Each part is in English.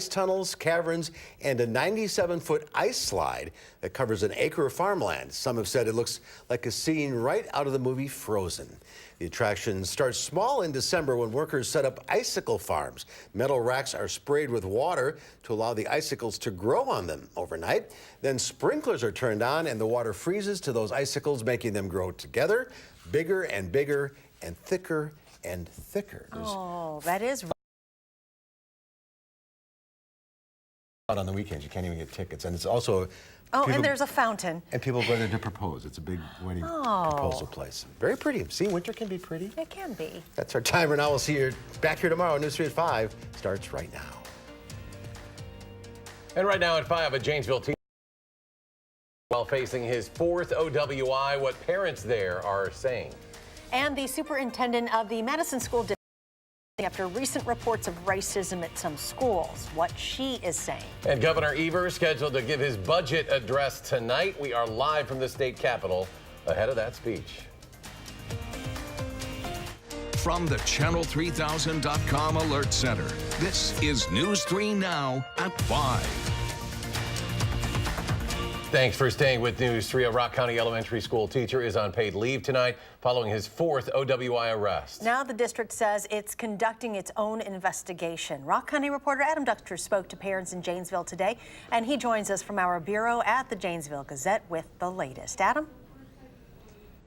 tunnels, caverns, and a 97-foot ice slide that covers an acre of farmland. Some have said it looks like a scene right out of the movie Frozen. The attraction starts small in December when workers set up icicle farms. Metal racks are sprayed with water to allow the icicles to grow on them overnight. Then sprinklers are turned on and the water freezes to those icicles, making them grow together, bigger and bigger and thicker and thicker. Oh, that is on the weekends. You can't even get tickets, and it's also and there's a fountain. And people go there to propose. It's a big wedding proposal place. Very pretty. See, winter can be pretty. It can be. That's our timer now. We'll see you back here tomorrow. News 3 at 5 starts right now. And right now at 5, a Janesville teacher while facing his 4th OWI, what parents there are saying. And the superintendent of the Madison School District after recent reports of racism at some schools, what she is saying. And Governor Evers scheduled to give his budget address tonight. We are live from the state capitol ahead of that speech. From the Channel3000.com Alert Center, this is News 3 Now at 5. Thanks for staying with News 3. A Rock County Elementary School teacher is on paid leave tonight following his 4th OWI arrest. Now the district says it's conducting its own investigation. Rock County reporter Adam Duxter spoke to parents in Janesville today, and he joins us from our bureau at the Janesville Gazette with the latest. Adam?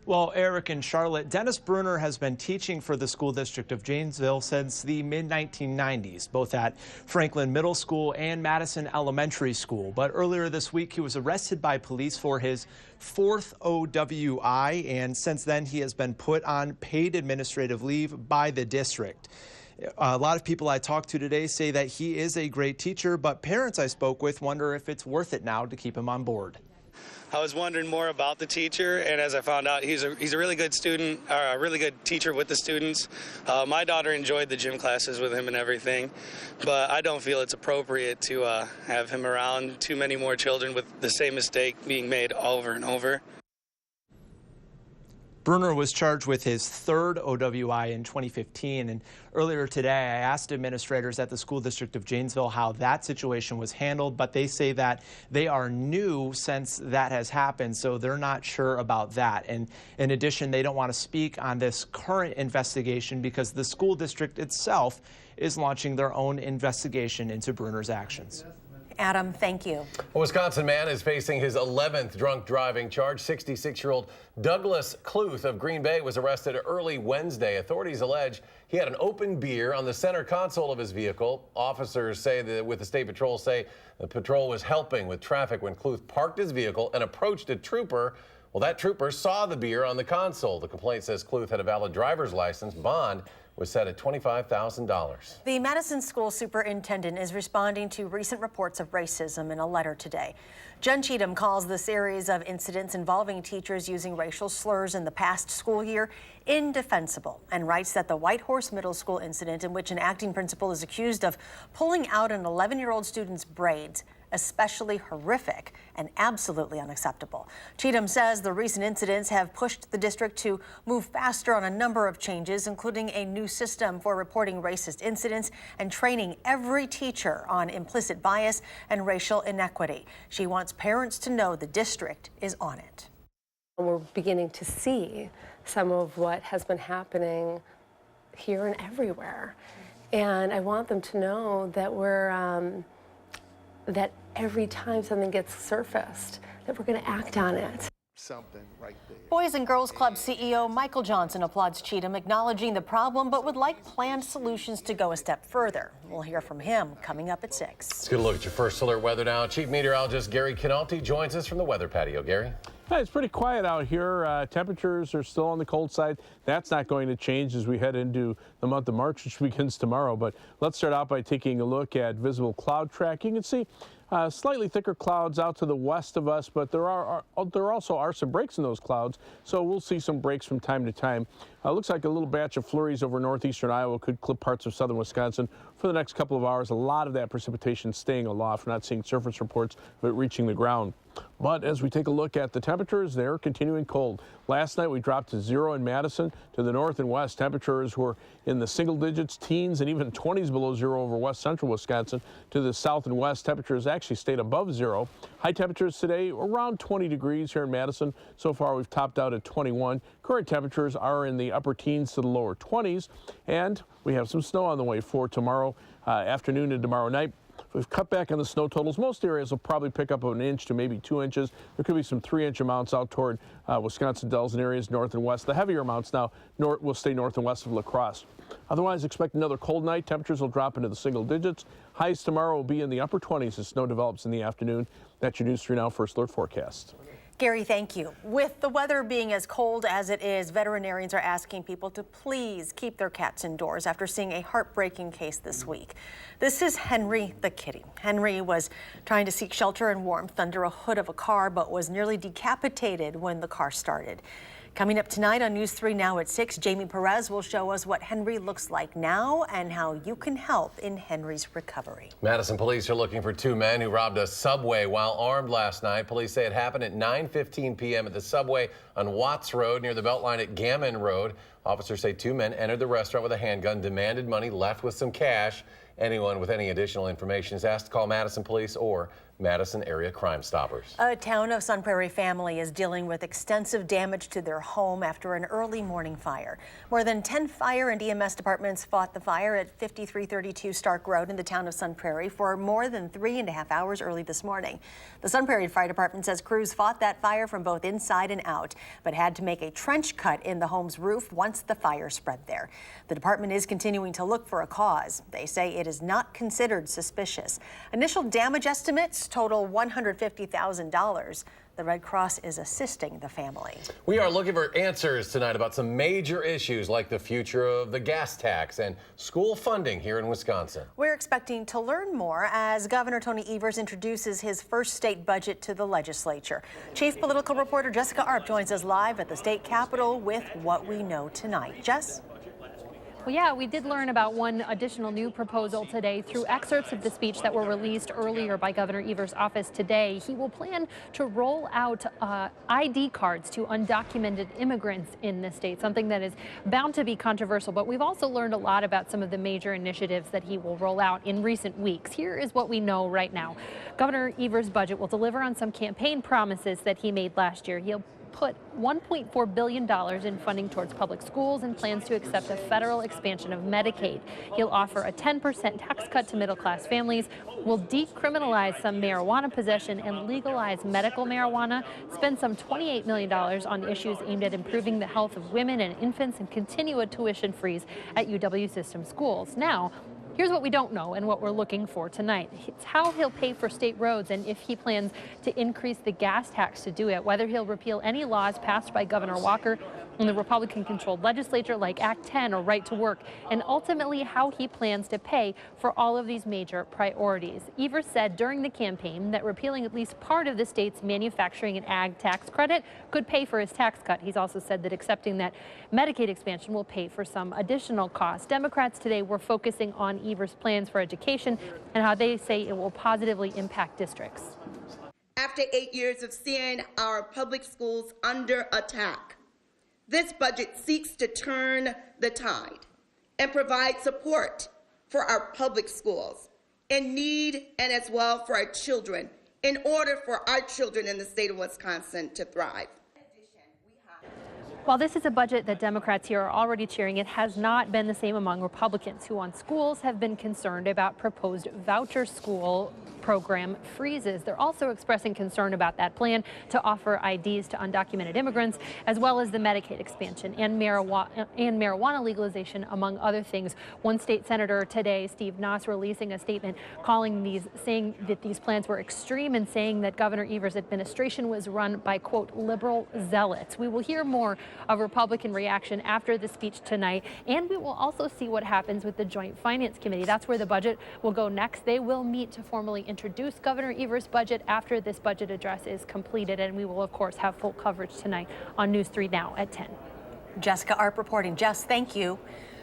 Well, Eric and Charlotte, Dennis Bruner has been teaching for the school district of Janesville since the mid-1990s, both at Franklin Middle School and Madison Elementary School. But earlier this week, he was arrested by police for his 4th OWI, and since then he has been put on paid administrative leave by the district. A lot of people I talked to today say that he is a great teacher, but parents I spoke with wonder if it's worth it now to keep him on board. I was wondering more about the teacher, and as I found out, he's a really good student, or a really good teacher with the students. My daughter enjoyed the gym classes with him and everything, but I don't feel it's appropriate to have him around too many more children with the same mistake being made over and over. Bruner was charged with his 3rd OWI in 2015, and earlier today I asked administrators at the school district of Janesville how that situation was handled, but they say that they are new since that has happened, so they're not sure about that. And in addition, they don't want to speak on this current investigation because the school district itself is launching their own investigation into Bruner's actions. Adam, thank you. A Wisconsin man is facing his 11th drunk driving charge. 66-year-old Douglas Cluth of Green Bay was arrested early Wednesday. Authorities allege he had an open beer on the center console of his vehicle. Officers say that with the state patrol say the patrol was helping with traffic when Cluth parked his vehicle and approached a trooper. Well, that trooper saw the beer on the console. The complaint says Cluth had a valid driver's license. Bond was set at $25,000. The Madison School Superintendent is responding to recent reports of racism in a letter today. Jen Cheatham calls the series of incidents involving teachers using racial slurs in the past school year indefensible and writes that the White Horse Middle School incident in which an acting principal is accused of pulling out an 11-year-old student's braids especially horrific and absolutely unacceptable. Cheatham says the recent incidents have pushed the district to move faster on a number of changes, including a new system for reporting racist incidents and training every teacher on implicit bias and racial inequity. She wants parents to know the district is on it. We're beginning to see some of what has been happening here and everywhere. And I want them to know that that every time something gets surfaced, that we're going to act on it. Something right there. Boys and Girls Club CEO Michael Johnson applauds Cheatham, acknowledging the problem, but would like planned solutions to go a step further. We'll hear from him coming up at 6. Let's get a look at your first alert weather now. Chief Meteorologist Gary Canalti joins us from the weather patio. Gary? Hey, it's pretty quiet out here. Temperatures are still on the cold side. That's not going to change as we head into the month of March, which begins tomorrow. But let's start out by taking a look at visible cloud tracking and see Slightly thicker clouds out to the west of us, but there also are some breaks in those clouds, so we'll see some breaks from time to time. Looks like a little batch of flurries over northeastern Iowa could clip parts of southern Wisconsin for the next couple of hours. A lot of that precipitation staying aloft. We're not seeing surface reports of it reaching the ground. But as we take a look at the temperatures, they're continuing cold. Last night we dropped to 0 in Madison. To the north and west, temperatures were in the single digits, teens, and even 20s below 0 over west central Wisconsin. To the south and west, temperatures actually stayed above 0. High temperatures today around 20 degrees here in Madison. So far we've topped out at 21. Current temperatures are in the upper teens to the lower 20s. And we have some snow on the way for tomorrow afternoon and tomorrow night. We've cut back on the snow totals. Most areas will probably pick up 1 inch to maybe 2 inches. There could be some 3-inch amounts out toward Wisconsin Dells and areas north and west. The heavier amounts now will stay north and west of La Crosse. Otherwise, expect another cold night. Temperatures will drop into the single digits. Highs tomorrow will be in the upper 20s as snow develops in the afternoon. That's your News 3 Now First Alert forecast. Gary, thank you. With the weather being as cold as it is, veterinarians are asking people to please keep their cats indoors after seeing a heartbreaking case this week. This is Henry the kitty. Henry was trying to seek shelter and warmth under a hood of a car, but was nearly decapitated when the car started. Coming up tonight on News 3 Now at 6, Jamie Perez will show us what Henry looks like now and how you can help in Henry's recovery. Madison police are looking for 2 men who robbed a Subway while armed last night. Police say it happened at 9:15 p.m. at the Subway on Watts Road near the Beltline at Gammon Road. Officers say 2 men entered the restaurant with a handgun, demanded money, left with some cash. Anyone with any additional information is asked to call Madison police or Madison Area Crime Stoppers. A town of Sun Prairie family is dealing with extensive damage to their home after an early morning fire. More than 10 fire and EMS departments fought the fire at 5332 Stark Road in the town of Sun Prairie for more than 3.5 hours early this morning. The Sun Prairie Fire Department says crews fought that fire from both inside and out, but had to make a trench cut in the home's roof once the fire spread there. The department is continuing to look for a cause. They say it is not considered suspicious. Initial damage estimates total $150,000. The Red Cross is assisting the family. We are looking for answers tonight about some major issues like the future of the gas tax and school funding here in Wisconsin. We're expecting to learn more as Governor Tony Evers introduces his first state budget to the legislature. Chief Political Reporter Jessica Arp joins us live at the state capitol with what we know tonight. Jess? Well, yeah, we did learn about one additional new proposal today through excerpts of the speech that were released earlier by Governor Evers' office today. He will plan to roll out ID cards to undocumented immigrants in the state, something that is bound to be controversial. But we've also learned a lot about some of the major initiatives that he will roll out in recent weeks. Here is what we know right now. Governor Evers' budget will deliver on some campaign promises that he made last year. He'll put $1.4 billion in funding towards public schools and plans to accept a federal expansion of Medicaid. He'll offer a 10% tax cut to middle-class families, will decriminalize some marijuana possession and legalize medical marijuana, spend some $28 million on issues aimed at improving the health of women and infants, and continue a tuition freeze at UW system schools. Now, here's what we don't know and what we're looking for tonight. It's how he'll pay for state roads and if he plans to increase the gas tax to do it, whether he'll repeal any laws passed by Governor Walker in the Republican-controlled legislature like Act 10 or Right to Work, and ultimately how he plans to pay for all of these major priorities. Evers said during the campaign that repealing at least part of the state's manufacturing and ag tax credit could pay for his tax cut. He's also said that accepting that Medicaid expansion will pay for some additional costs. Democrats today were focusing on Evers' plans for education and how they say it will positively impact districts. After 8 years of seeing our public schools under attack, this budget seeks to turn the tide and provide support for our public schools in need and as well for our children in order for our children in the state of Wisconsin to thrive. While this is a budget that Democrats here are already cheering, it has not been the same among Republicans, who on schools have been concerned about proposed voucher school program freezes. They're also expressing concern about that plan to offer IDs to undocumented immigrants, as well as the Medicaid expansion and marijuana legalization, among other things. One state senator today, Steve Noss, releasing a statement saying that these plans were extreme and saying that Governor Evers' administration was run by, quote, liberal zealots. We will hear more of Republican reaction after the speech tonight, and we will also see what happens with the Joint Finance Committee. That's where the budget will go next. They will meet to formally introduce Governor Evers' budget after this budget address is completed. And we will, of course, have full coverage tonight on News 3 Now at 10. Jessica Arp reporting. Jess, thank you.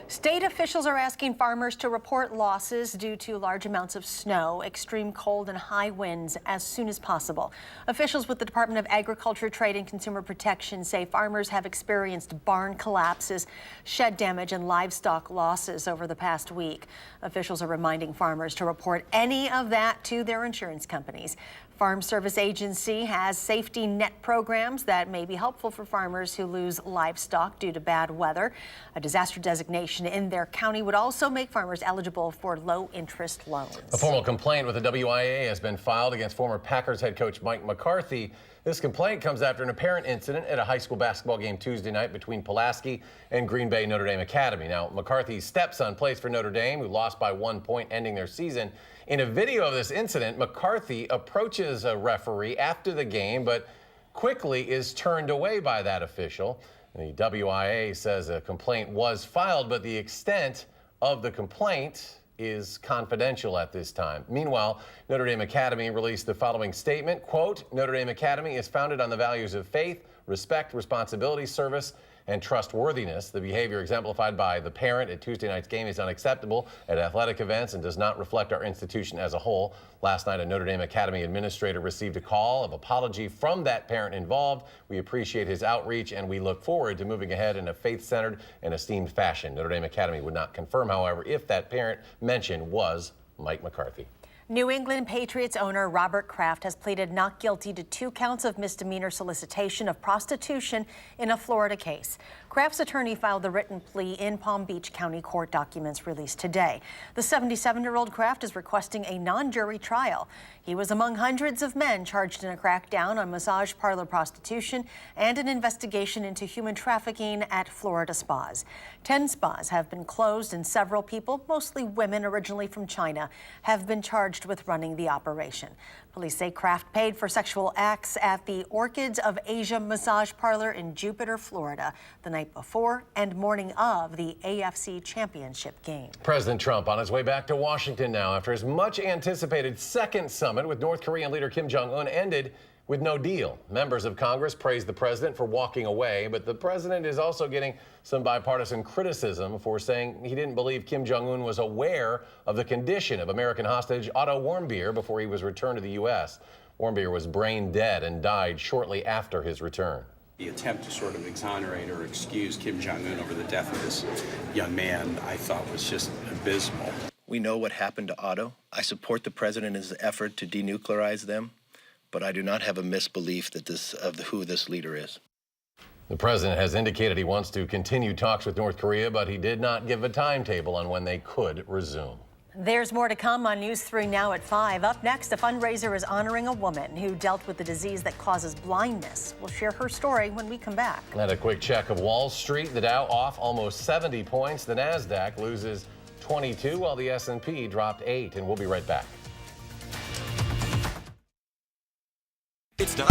State officials are asking farmers to report losses due to large amounts of snow, extreme cold, and high winds as soon as possible. Officials with the Department of Agriculture, Trade, and Consumer Protection say farmers have experienced barn collapses, shed damage, and livestock losses over the past week. Officials are reminding farmers to report any of that to their insurance companies. Farm Service Agency has safety net programs that may be helpful for farmers who lose livestock due to bad weather. A disaster designation in their county would also make farmers eligible for low-interest loans. A formal complaint with the WIA has been filed against former Packers head coach Mike McCarthy. This complaint comes after an apparent incident at a high school basketball game Tuesday night between Pulaski and Green Bay Notre Dame Academy. Now, McCarthy's stepson plays for Notre Dame, who lost by 1 point, ending their season. In a video of this incident, McCarthy approaches a referee after the game, but quickly is turned away by that official. The WIA says a complaint was filed, but the extent of the complaint is confidential at this time. Meanwhile, Notre Dame Academy released the following statement, quote, Notre Dame Academy is founded on the values of faith, respect, responsibility, service, and trustworthiness. The behavior exemplified by the parent at Tuesday night's game is unacceptable at athletic events and does not reflect our institution as a whole. Last night, a Notre Dame Academy administrator received a call of apology from that parent involved. We appreciate his outreach and we look forward to moving ahead in a faith-centered and esteemed fashion. Notre Dame Academy would not confirm, however, if that parent mentioned was Mike McCarthy. New England Patriots owner Robert Kraft has pleaded not guilty to 2 counts of misdemeanor solicitation of prostitution in a Florida case. Kraft's attorney filed the written plea in Palm Beach County court documents released today. The 77-year-old Kraft is requesting a non-jury trial. He was among hundreds of men charged in a crackdown on massage parlor prostitution and an investigation into human trafficking at Florida spas. 10 spas have been closed and several people, mostly women originally from China, have been charged with running the operation. Police say Kraft paid for sexual acts at the Orchids of Asia massage parlor in Jupiter, Florida, the night before and morning of the AFC Championship game. President Trump on his way back to Washington now after his much anticipated second summit with North Korean leader Kim Jong-un ended with no deal. Members of Congress praised the president for walking away, but the president is also getting some bipartisan criticism for saying he didn't believe Kim Jong-un was aware of the condition of American hostage Otto Warmbier before he was returned to the U.S. Warmbier was brain dead and died shortly after his return. The attempt to sort of exonerate or excuse Kim Jong-un over the death of this young man, I thought was just abysmal. We know what happened to Otto. I support the president in his effort to denuclearize them, but I do not have a misbelief that who this leader is. The president has indicated he wants to continue talks with North Korea, but he did not give a timetable on when they could resume. There's more to come on News 3 Now at 5. Up next, a fundraiser is honoring a woman who dealt with the disease that causes blindness. We'll share her story when we come back. And a quick check of Wall Street. The Dow off almost 70 points. The NASDAQ loses 22, while the S&P dropped 8. And we'll be right back. It's not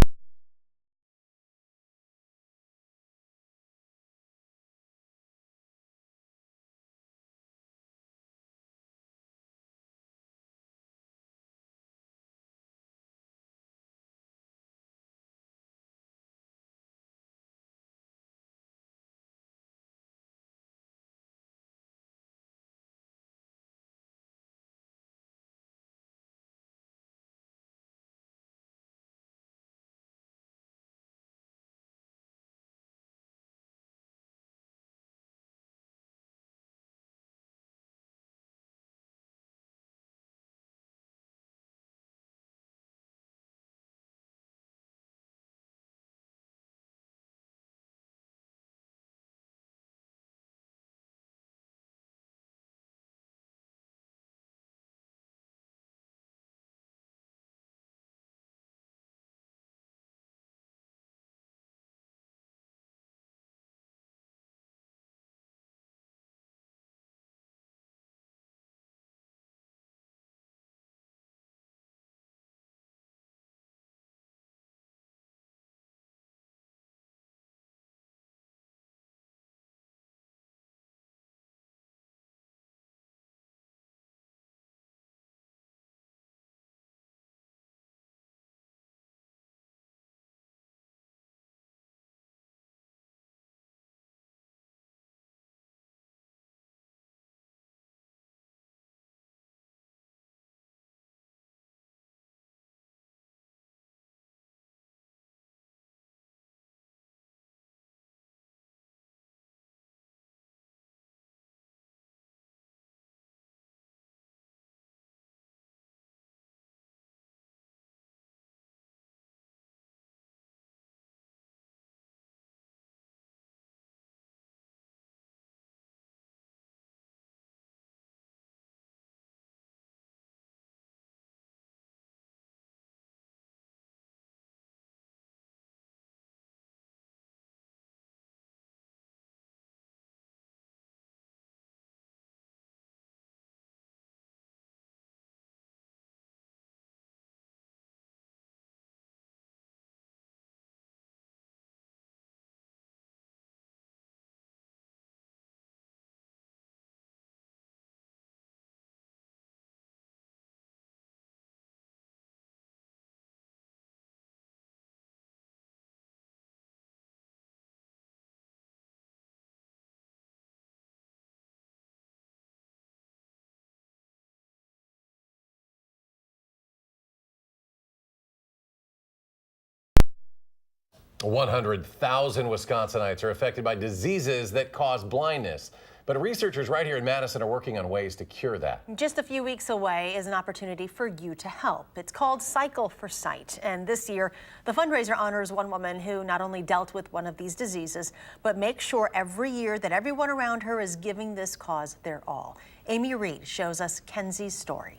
100,000 Wisconsinites are affected by diseases that cause blindness. But researchers right here in Madison are working on ways to cure that. Just a few weeks away is an opportunity for you to help. It's called Cycle for Sight. And this year, the fundraiser honors one woman who not only dealt with one of these diseases, but makes sure every year that everyone around her is giving this cause their all. Amy Reed shows us Kenzie's story.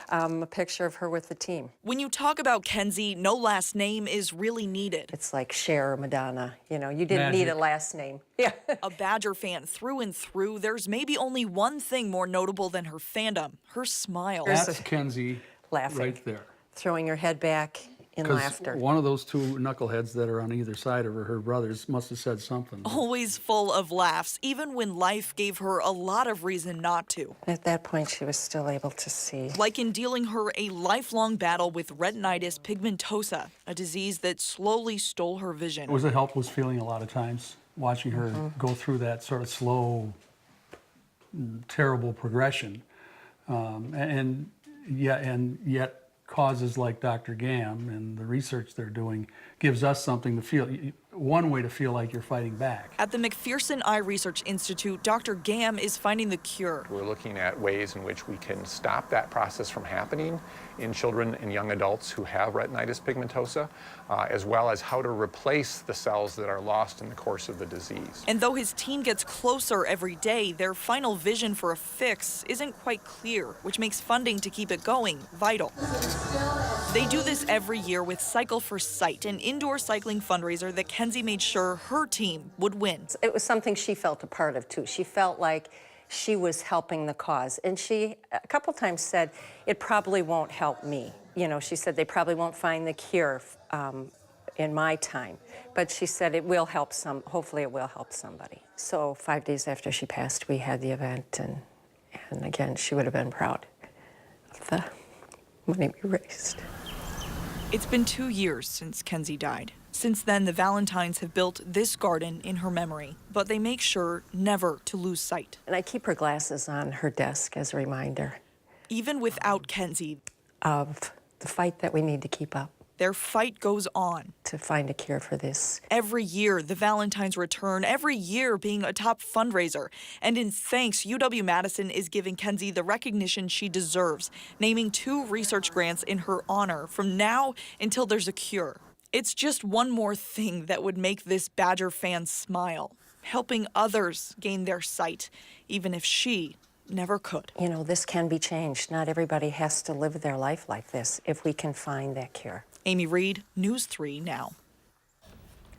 A picture of her with the team. When you talk about Kenzie, no last name is really needed. It's like Cher or Madonna. You know, you didn't need a last name. Yeah. A Badger fan through and through, there's maybe only one thing more notable than her fandom, her smile. That's Kenzie laughing. Right there. Throwing her head back in laughter. One of those two knuckleheads that are on either side of her brothers, must have said something. Always full of laughs, even when life gave her a lot of reason not to. At that point, she was still able to see. Like in dealing her a lifelong battle with retinitis pigmentosa, a disease that slowly stole her vision. It was a helpless feeling a lot of times, watching her go through that sort of slow, terrible progression. And yet causes like Dr. Gam and the research they're doing gives us something to feel, one way to feel like you're fighting back. At the McPherson Eye Research Institute, Dr. Gam is finding the cure. We're looking at ways in which we can stop that process from happening in children and young adults who have retinitis pigmentosa, as well as how to replace the cells that are lost in the course of the disease. And though his team gets closer every day, their final vision for a fix isn't quite clear, which makes funding to keep it going vital. They do this every year with Cycle for Sight, an indoor cycling fundraiser that Kenzie made sure her team would win. It was something she felt a part of, too. She felt like she was helping the cause. And she, a couple times, said, it probably won't help me. You know, she said they probably won't find the cure in my time. But she said it will help hopefully it will help somebody. So 5 days after she passed, we had the event. And again, she would have been proud of the money we raised. It's been 2 years since Kenzie died. Since then, the Valentines have built this garden in her memory, but they make sure never to lose sight. And I keep her glasses on her desk as a reminder. Even without Kenzie. Of the fight that we need to keep up. Their fight goes on. To find a cure for this. Every year, the Valentines return, every year being a top fundraiser. And in thanks, UW-Madison is giving Kenzie the recognition she deserves, naming 2 research grants in her honor from now until there's a cure. It's just one more thing that would make this Badger fan smile, helping others gain their sight, even if she never could. You know, this can be changed. Not everybody has to live their life like this if we can find that cure. Amy Reed, News 3 Now.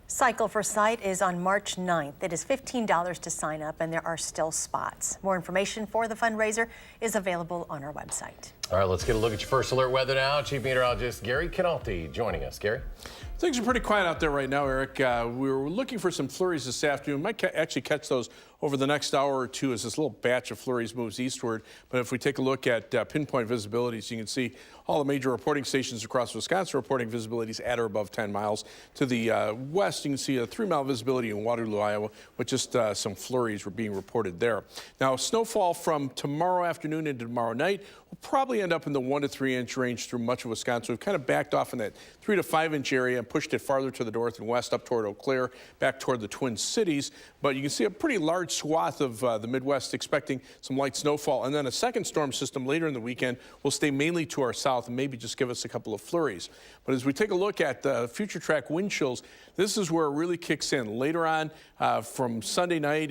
Cycle for Sight is on March 9th. It is $15 to sign up, and there are still spots. More information for the fundraiser is available on our website. All right, let's get a look at your first alert weather now. Chief Meteorologist Gary Canalti joining us. Gary? Things are pretty quiet out there right now, Eric. We were looking for some flurries this afternoon. Might actually catch those over the next hour or two as this little batch of flurries moves eastward. But if we take a look at pinpoint visibilities, you can see all the major reporting stations across Wisconsin reporting visibilities at or above 10 miles. To the west, you can see a 3-mile visibility in Waterloo, Iowa, with just some flurries were being reported there. Now, snowfall from tomorrow afternoon into tomorrow night will probably end up in the 1 to 3 inch range through much of Wisconsin. We've kind of backed off in that 3 to 5 inch area and pushed it farther to the north and west up toward Eau Claire, back toward the Twin Cities. But you can see a pretty large swath of the Midwest expecting some light snowfall. And then a second storm system later in the weekend will stay mainly to our south and maybe just give us a couple of flurries. But as we take a look at the future track wind chills, this is where it really kicks in later on from Sunday night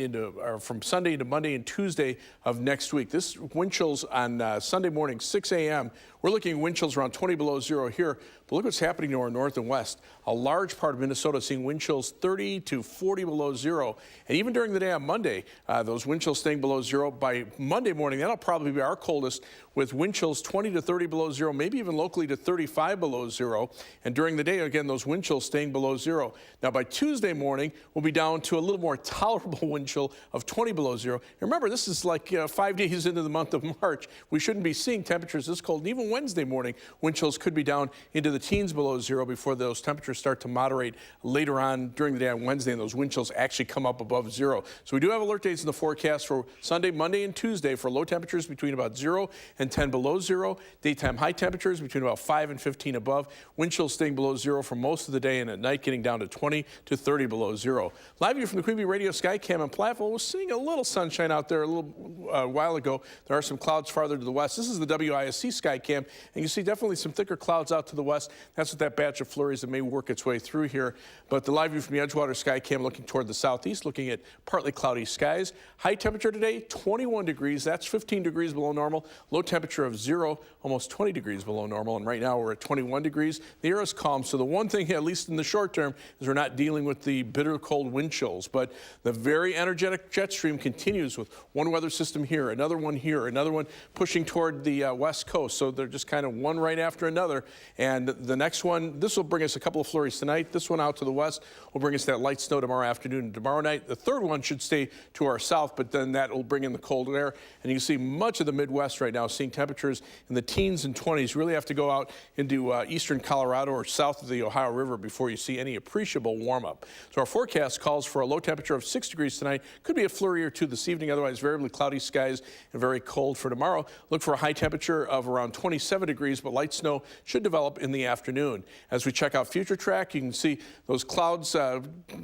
from Sunday into Monday and Tuesday of next week. This wind chills on Sunday morning, 6 a.m. We're looking at wind chills around 20 below zero here. But look what's happening to our north and west. A large part of Minnesota seeing wind chills 30 to 40 below zero. And even during the day on Monday, those wind chills staying below zero. By Monday morning, that'll probably be our coldest with wind chills 20 to 30 below zero, maybe even locally to 35 below zero. And during the day, again, those wind chills staying below zero. Now, by Tuesday morning, we'll be down to a little more tolerable wind chill of 20 below zero. And remember, this is like 5 days into the month of March. We shouldn't be seeing temperatures this cold. And even Wednesday morning, wind chills could be down into the teens below zero before those temperatures start to moderate later on during the day on Wednesday, and those wind chills actually come up above zero. So we do have alert dates in the forecast for Sunday, Monday, and Tuesday for low temperatures between about 0 and and 10 below zero. Daytime high temperatures between about 5 and 15 above. Wind chills staying below zero for most of the day, and at night getting down to 20 to 30 below zero. Live view from the Queen Bee Radio Skycam in Platteville. We're seeing a little sunshine out there a little while ago. There are some clouds farther to the west. This is the WISC Skycam, and you see definitely some thicker clouds out to the west. That's what that batch of flurries that may work its way through here. But the live view from the Edgewater Skycam looking toward the southeast, looking at partly cloudy skies. High temperature today, 21 degrees. That's 15 degrees below normal. Low temperature of 0, almost 20 degrees below normal. And right now we're at 21 degrees. The air is calm. So the one thing, at least in the short term, is we're not dealing with the bitter cold wind chills. But the very energetic jet stream continues with one weather system here, another one pushing toward the west coast. So they're just kind of one right after another. And the next one, this will bring us a couple of flurries tonight. This one out to the west will bring us that light snow tomorrow afternoon and tomorrow night. The third one should stay to our south, but then that will bring in the cold air. And you can see much of the Midwest right now seeing temperatures in the teens and 20s. You really have to go out into eastern Colorado or south of the Ohio River before you see any appreciable warm up. So our forecast calls for a low temperature of 6 degrees tonight. Could be a flurry or two this evening, otherwise variably cloudy skies and very cold for tomorrow. Look for a high temperature of around 27 degrees, but light snow should develop in the afternoon. As we check out future track, you can see those clouds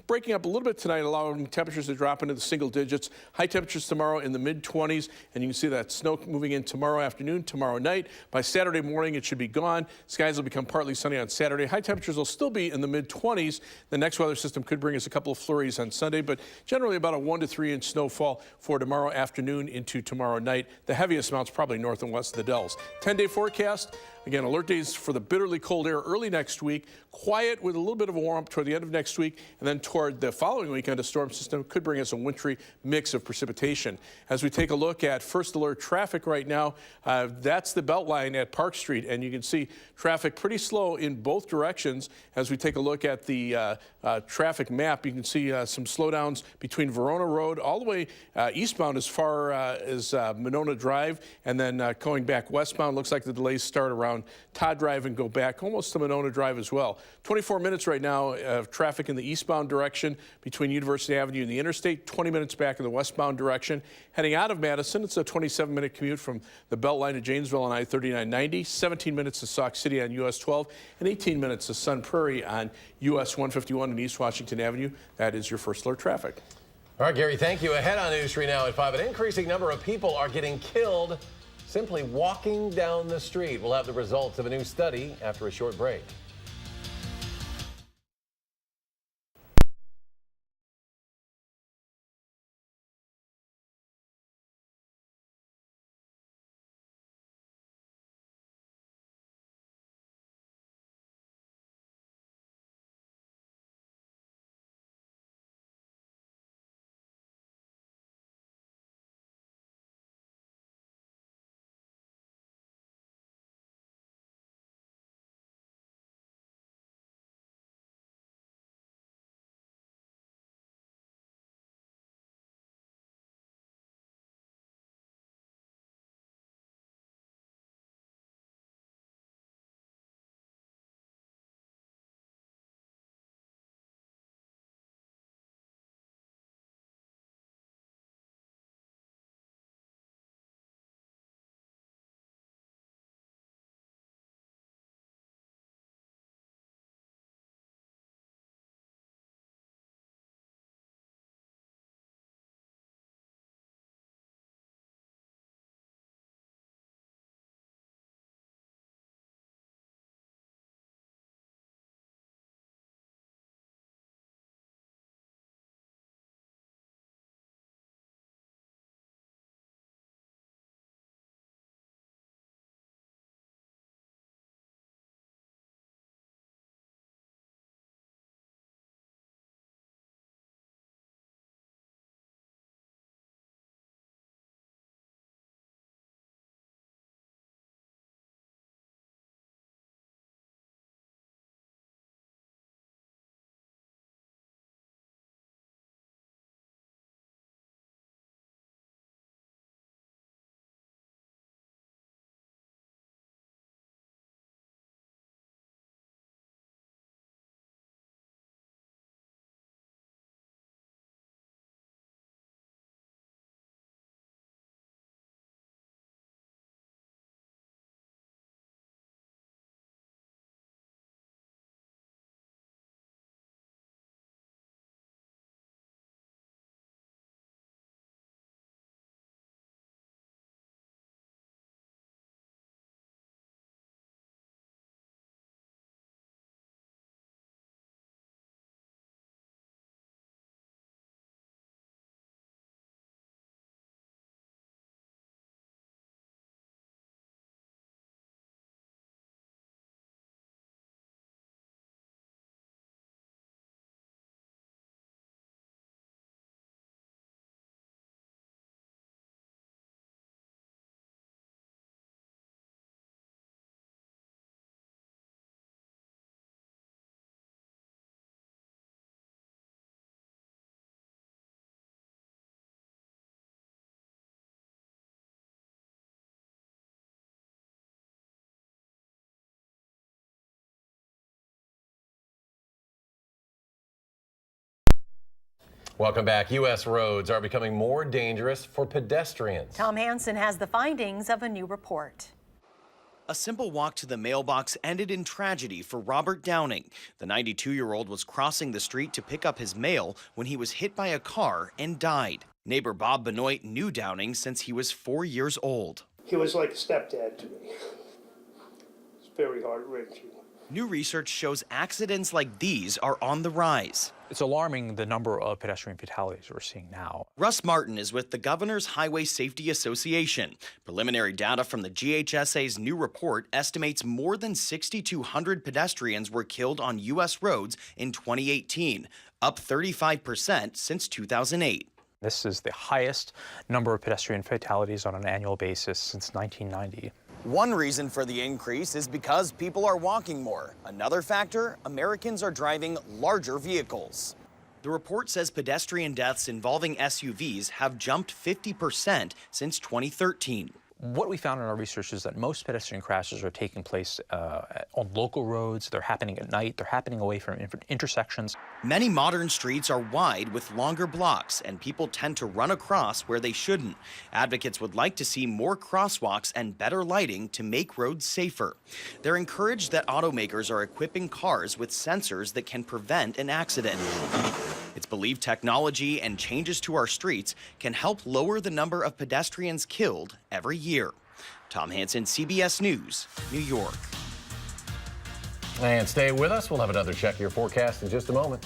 breaking up a little bit tonight, allowing temperatures to drop into the single digits. High temperatures tomorrow in the mid-20s, and you can see that snow moving in tomorrow afternoon, tomorrow night. By Saturday morning, it should be gone. Skies will become partly sunny on Saturday. High temperatures will still be in the mid-20s. The next weather system could bring us a couple of flurries on Sunday, but generally about a 1 to 3 inch snowfall for tomorrow afternoon into tomorrow night. The heaviest amounts probably north and west of the Dells. 10-day forecast. Again, alert days for the bitterly cold air early next week. Quiet with a little bit of a warm up toward the end of next week, and then toward the following weekend, a storm system could bring us a wintry mix of precipitation. As we take a look at first alert traffic right now, that's the Beltline at Park Street, and you can see traffic pretty slow in both directions. As we take a look at the traffic map, you can see some slowdowns between Verona Road all the way eastbound as far as Monona Drive, and then going back westbound. Looks like the delays start around Todd Drive and go back almost to Monona Drive as well. 24 minutes right now of traffic in the eastbound direction between University Avenue and the interstate, 20 minutes back in the westbound direction. Heading out of Madison, it's a 27-minute commute from the Beltline to Janesville on I-3990, 17 minutes to Sauk City on US 12, and 18 minutes to Sun Prairie on US 151 and East Washington Avenue. That is your first alert traffic. All right, Gary, thank you. Ahead on News 3 Now at 5, an increasing number of people are getting killed simply walking down the street. We'll have the results of a new study after a short break. Welcome back. U.S. roads are becoming more dangerous for pedestrians. Tom Hansen has the findings of a new report. A simple walk to the mailbox ended in tragedy for Robert Downing. The 92-year-old was crossing the street to pick up his mail when he was hit by a car and died. Neighbor Bob Benoit knew Downing since he was 4 years old. He was like a stepdad to me. It's very heart-wrenching. New research shows accidents like these are on the rise. It's alarming the number of pedestrian fatalities we're seeing now. Russ Martin is with the Governor's Highway Safety Association. Preliminary data from the GHSA's new report estimates more than 6,200 pedestrians were killed on U.S. roads in 2018, up 35% since 2008. This is the highest number of pedestrian fatalities on an annual basis since 1990. One reason for the increase is because people are walking more. Another factor, Americans are driving larger vehicles. The report says pedestrian deaths involving SUVs have jumped 50% since 2013. What we found in our research is that most pedestrian crashes are taking place on local roads. They're happening at night. They're happening away from intersections. Many modern streets are wide with longer blocks, and people tend to run across where they shouldn't. Advocates would like to see more crosswalks and better lighting to make roads safer. They're encouraged that automakers are equipping cars with sensors that can prevent an accident. It's believed technology and changes to our streets can help lower the number of pedestrians killed every year. Tom Hansen, CBS News, New York. And stay with us. We'll have another check your forecast in just a moment.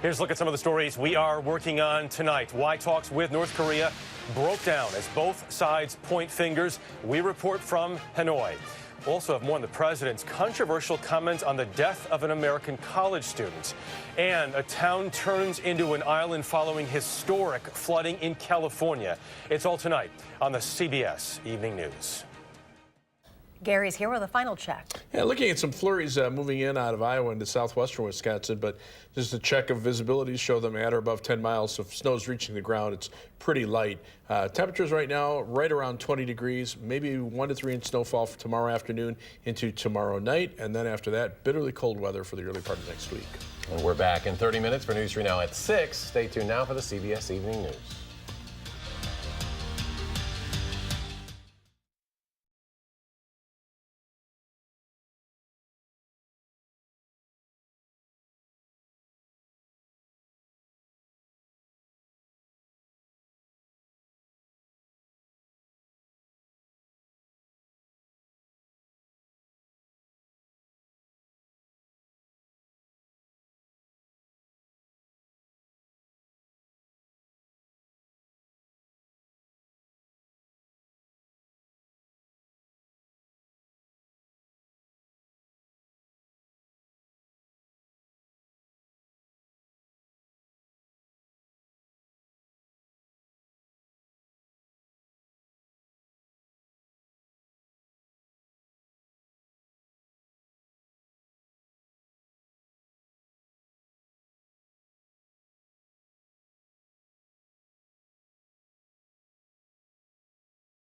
Here's a look at some of the stories we are working on tonight. Why talks with North Korea broke down as both sides point fingers. We report from Hanoi. We'll also have more on the president's controversial comments on the death of an American college student. And a town turns into an island following historic flooding in California. It's all tonight on the CBS Evening News. Gary's here with a final check. Yeah, looking at some flurries moving in out of Iowa into southwestern Wisconsin, but just a check of visibility show them at or above 10 miles. So if snow's reaching the ground, it's pretty light. Temperatures right now right around 20 degrees, maybe 1 to 3 inch snowfall for tomorrow afternoon into tomorrow night. And then after that, bitterly cold weather for the early part of next week. And we're back in 30 minutes for News 3 Now at 6. Stay tuned now for the CBS Evening News.